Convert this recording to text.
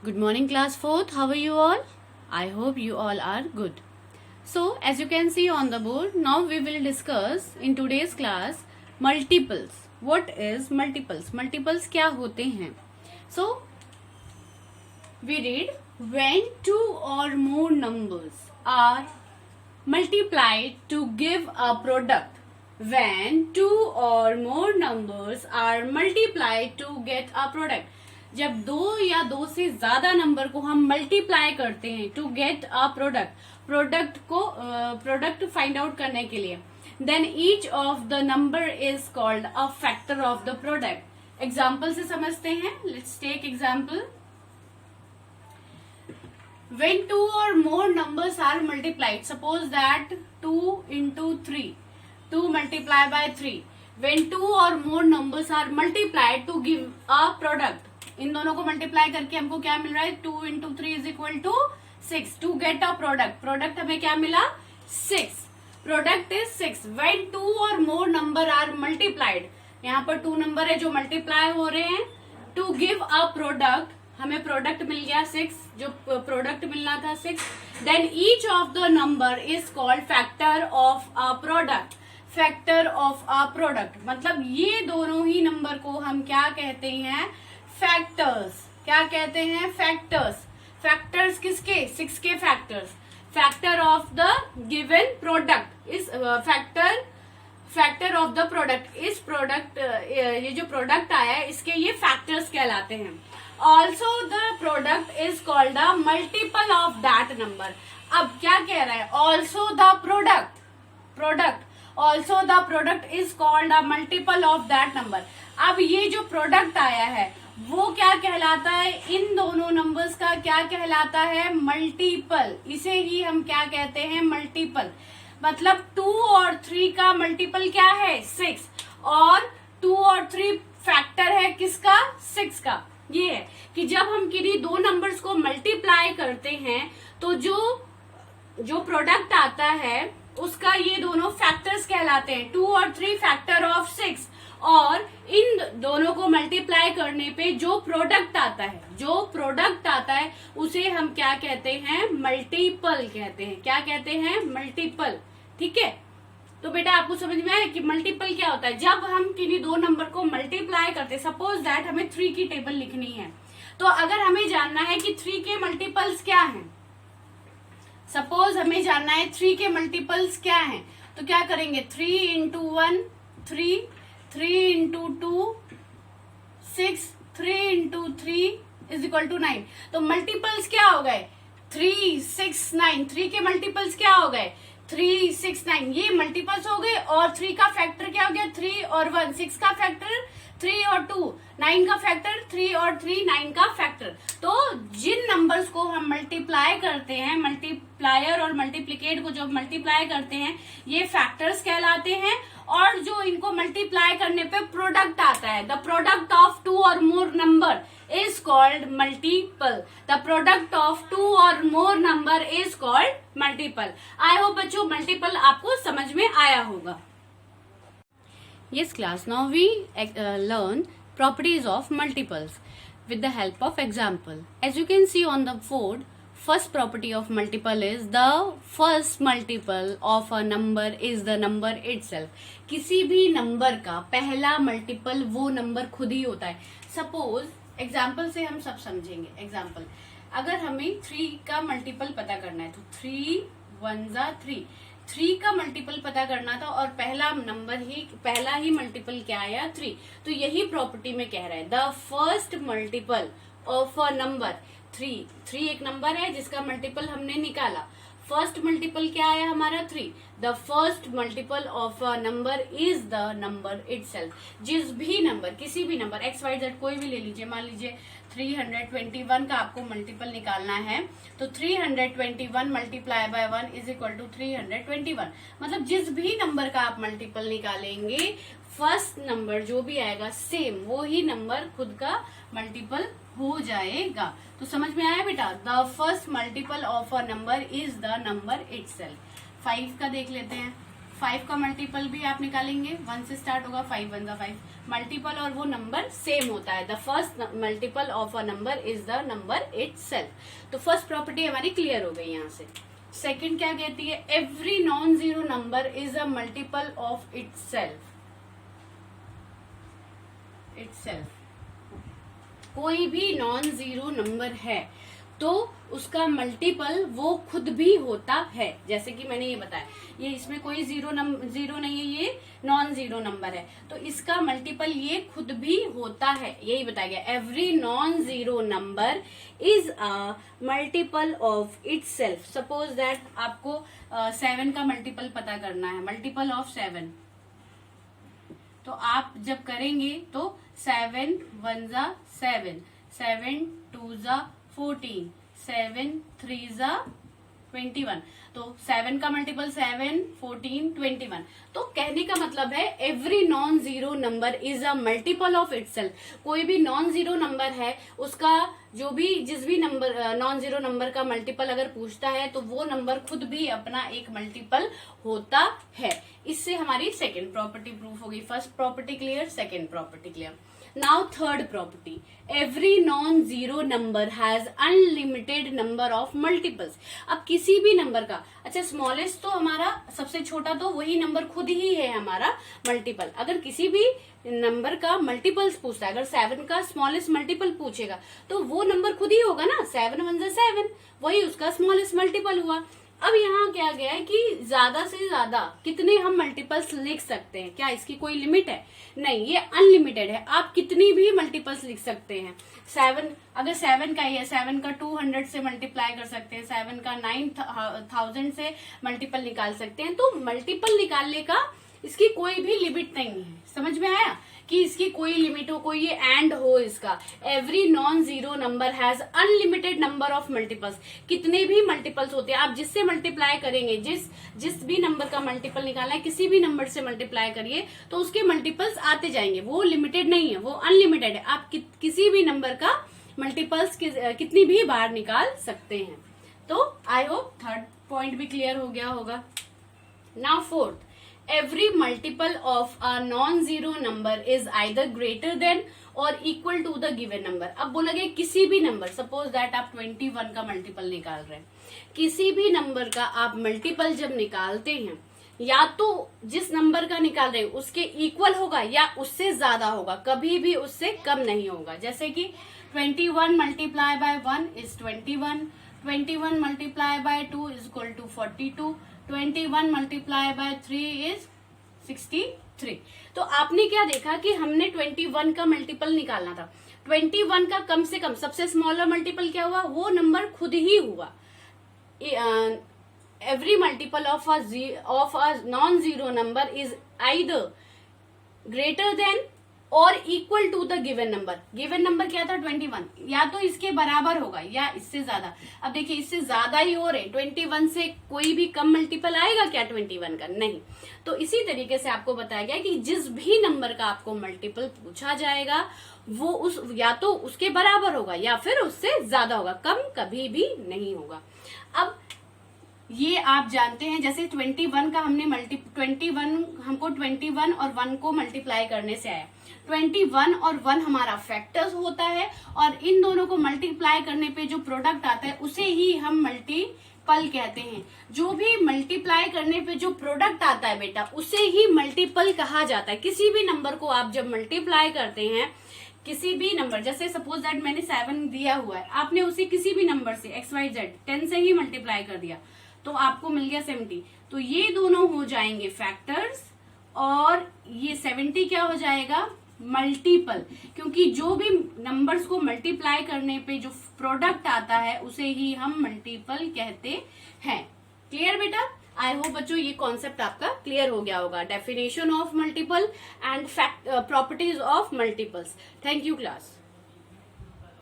Good morning, class 4th. How are you all? I hope you all are good. So, as you can see on the board, now we will discuss in today's class multiples. What is multiples? Multiples क्या होते हैं? So, we read when two or more numbers are multiplied to give a product. When two or more numbers are multiplied to get a product. जब दो या दो से ज्यादा number को हम मल्टीप्लाई करते हैं to get a product find out करने के लिए, then each of the number is called a factor of the product. Example से समझते हैं. Let's take example. When two or more numbers are multiplied, suppose that 2 into 3, 2 multiplied by 3. When two or more numbers are multiplied to give a product, इन दोनों को multiply करके हमको क्या मिल रहा है? 2 into 3 is equal to 6. To get a product हमें क्या मिला? 6. Product is 6. When two or more number are multiplied, यहाँ पर 2 नंबर है जो मल्टीप्लाई हो रहे हैं. To give a product, हमें प्रोडक्ट मिल गया 6, जो प्रोडक्ट मिलना था 6. Then each of the number is called factor of a product. Factor of a product मतलब ये दोनों ही नंबर को हम क्या कहते हैं? फैक्टर्स. क्या कहते हैं? फैक्टर्स. फैक्टर्स किसके? 6 के factors. Factor of the given product is factor of the product. इस प्रोडक्ट ये जो प्रोडक्ट आया है इसके ये फैक्टर्स कहलाते हैं. Also the product is called the multiple of that number. अब क्या कह रहा है? Also the product also the product is called a multiple of that number. अब ये जो प्रोडक्ट आया है वो क्या कहलाता है? इन दोनों नंबर्स का क्या कहलाता है? मल्टीपल. इसे ही हम क्या कहते हैं? मल्टीपल. मतलब 2 और 3 का मल्टीपल क्या है? 6. और 2 और 3 फैक्टर है किसका? 6 का. ये है कि जब हम किन्हीं दो नंबर्स को मल्टीप्लाई करते हैं तो जो प्रोडक्ट आता है उसका ये दोनों फैक्टर्स कहलाते हैं. 2 और 3 फैक्टर ऑफ 6. और इन दोनों को मल्टीप्लाई करने पे जो प्रोडक्ट आता है उसे हम क्या कहते हैं? मल्टीपल कहते हैं. क्या कहते हैं? मल्टीपल. ठीक है. तो बेटा आपको समझ में आया कि मल्टीपल क्या होता है? जब हम किन्हीं दो नंबर को मल्टीप्लाई करते, सपोज दैट हमें 3 की टेबल लिखनी है, तो अगर हमें जानना है कि 3 के मल्टीपल्स क्या हैं, सपोज हमें जानना है 3 के मल्टीपल्स क्या हैं, तो क्या करेंगे? 3 into 1 3, 3 into 2 6, 3 into 3 is equal to 9. तो मल्टीपल्स क्या हो गए? 3 6 9. 3 के मल्टीपल्स क्या हो गए? 3 6 9. ये मल्टीपल्स हो गए. और 3 का फैक्टर क्या हो गया? 3 और 1. 6 का फैक्टर 3 और 2. 9 का फैक्टर 3 और 3. 9 का फैक्टर. तो जिन नंबर्स को हम मल्टीप्लाई करते हैं, मल्टीप्लायर और मल्टीप्लिकेट को जब मल्टीप्लाई करते हैं, ये फैक्टर्स कहलाते हैं. और जो इनको मल्टीप्लाई करने पे प्रोडक्ट आता है, द प्रोडक्ट ऑफ 2 और मोर number is called multiple. The product of 2 or more number is called multiple. I hope बच्चों multiple आपको समझ में आया होगा. Yes class, now we learn properties of multiples with the help of example. As you can see on the board, first property of multiple is the first multiple of a number is the number itself. किसी भी number का पहला multiple वो number खुद ही होता है. Suppose example से हम सब समझेंगे. एग्जाम्पल, अगर हमें 3 का मल्टीपल पता करना है तो 3 1 जा 3. 3 का मल्टीपल पता करना था और पहला ही मल्टीपल क्या आया? 3. तो यही प्रॉपर्टी में कह रहा है, the first multiple of a number 3. 3 एक नंबर है जिसका मल्टीपल हमने निकाला. फर्स्ट मल्टीपल क्या आया हमारा? 3. The first multiple of a number is the number itself. जिस भी नंबर, किसी भी नंबर XYZ कोई भी ले लीजिए, मान लीजिए 321 का आपको मल्टीपल निकालना है, तो 321 multiply by 1 is equal to 321. मतलब जिस भी नंबर का आप मल्टीपल निकालेंगे, फर्स्ट नंबर जो भी आएगा सेम वो ही नंबर खुद का मल्टीपल हो जाएगा. तो समझ में आया बेटा? The first multiple of a number is the number itself. 5 का देख लेते हैं. 5 का मल्टीपल भी आप निकालेंगे, 1 से स्टार्ट होगा, 5 1 जा 5, मल्टीपल और वो नंबर सेम होता है। The first multiple of a number is the number itself. तो फर्स्ट प्रॉपर्टी हमारी क्लियर हो गई यहाँ से। सेकंड क्या कहती है, every non zero number is a multiple of itself. कोई भी नॉन जीरो नंबर है तो उसका मल्टीपल वो खुद भी होता है। जैसे कि मैंने ये बताया, ये इसमें कोई जीरो नहीं है, ये नॉन जीरो नंबर है, तो इसका मल्टीपल ये खुद भी होता है, यही बताया गया। Every non zero number is a multiple of itself. Suppose that आपको 7 का मल्टीपल पता करना है, मल्टीपल ऑफ 7, तो आप जब करेंगे तो 7 1 जा 7, 7 2 जा 14, 7 3 जा 21, तो 7 का मल्टीपल 7 14 21। तो कहने का मतलब है every non zero number is a multiple of itself. कोई भी नॉन जीरो नंबर है, उसका जिस भी नंबर नॉन जीरो नंबर का मल्टीपल अगर पूछता है तो वो नंबर खुद भी अपना एक मल्टीपल होता है। इससे हमारी सेकेंड प्रॉपर्टी प्रूफ होगी। First property clear, second property clear. Now third property, every non zero number has unlimited number of multiples. अब किसी भी नंबर का, अच्छा स्मॉलेस्ट तो हमारा सबसे छोटा तो वही नंबर खुद ही है हमारा मल्टीपल। अगर किसी भी नंबर का मल्टीपल्स पूछता है, अगर 7 का स्मॉलेस्ट मल्टीपल पूछेगा तो वो नंबर खुद ही होगा ना, 7 1 जा 7, वही उसका स्मॉलेस्ट मल्टीपल हुआ। अब यहाँ क्या गया है कि ज्यादा से ज्यादा कितने हम मल्टीपल्स लिख सकते हैं, क्या इसकी कोई लिमिट है? नहीं, ये अनलिमिटेड है, आप कितनी भी मल्टीपल्स लिख सकते हैं। 7 अगर 7 का ही है, 7 का 200 से मल्टीप्लाई कर सकते हैं, 7 का 9000 से मल्टीपल निकाल सकते हैं। तो मल्टीपल निकालने का इसकी कोई भी लिमिट नहीं है। समझ में आया कि इसकी कोई लिमिट हो, कोई ये एंड हो इसका। Every non zero number has unlimited number of multiples. कितने भी मल्टीपल्स होते हैं, आप जिससे मल्टीप्लाई करेंगे, जिस भी नंबर का मल्टीपल निकालना है, किसी भी नंबर से मल्टीप्लाई करिए तो उसके मल्टीपल्स आते जाएंगे। वो लिमिटेड नहीं है, वो अनलिमिटेड है। आप किसी भी नंबर का मल्टीपल्स कितनी भी बार निकाल सकते हैं। तो आई होप थर्ड पॉइंट भी क्लियर हो गया होगा। Now fourth, every multiple of a non-zero number is either greater than or equal to the given number। अब बोला गया किसी भी नंबर, सपोज दैट आप 21 का मल्टीपल निकाल रहे हैं, किसी भी नंबर का आप मल्टीपल जब निकालते हैं, या तो जिस नंबर का निकाल रहे हैं उसके इक्वल होगा या उससे ज्यादा होगा, कभी भी उससे कम नहीं होगा। जैसे कि 21 multiply by 1 is 21, 21 multiply by 2 is equal to 42, 21 multiply by 3 is 63। तो आपने क्या देखा कि हमने 21 का मल्टीपल निकालना था, 21 का कम से कम सबसे स्मॉलर मल्टीपल क्या हुआ, वो नंबर खुद ही हुआ। Every multiple of a non zero number is either greater than और equal to the given number. Given number क्या था 21, या तो इसके बराबर होगा या इससे ज्यादा। अब देखिए इससे ज्यादा ही हो रहे, 21 से कोई भी कम मल्टीपल आएगा क्या 21 का? नहीं। तो इसी तरीके से आपको बताया गया कि जिस भी नंबर का आपको मल्टीपल पूछा जाएगा वो उस या तो उसके बराबर होगा या फिर उससे ज्यादा होगा, कम कभी भी नहीं होगा। अब ये आप जानते हैं, जैसे 21 का हमने हमको 21 और 1 को मल्टीप्लाई करने से आया। 21 और 1 हमारा फैक्टर्स होता है और इन दोनों को मल्टीप्लाई करने पे जो प्रोडक्ट आता है उसे ही हम मल्टीपल कहते हैं। जो भी मल्टीप्लाई करने पे जो प्रोडक्ट आता है बेटा, उसे ही मल्टीपल कहा जाता है। किसी भी नंबर को आप जब मल्टीप्लाई करते हैं, किसी भी नंबर, जैसे सपोज दैट मैंने 7 दिया हुआ है, आपने उसे किसी भी नंबर से XYZ 10 से ही मल्टीप्लाई कर दिया तो आपको मिल गया 70। तो ये दोनों हो जाएंगे फैक्टर्स और ये 70 क्या हो जाएगा, मल्टीपल। क्योंकि जो भी नंबर्स को मल्टीप्लाई करने पे जो प्रोडक्ट आता है उसे ही हम मल्टीपल कहते हैं। क्लियर बेटा? आई होप बच्चों ये कॉन्सेप्ट आपका क्लियर हो गया होगा। Definition of multiple and properties of multiples. Thank you class.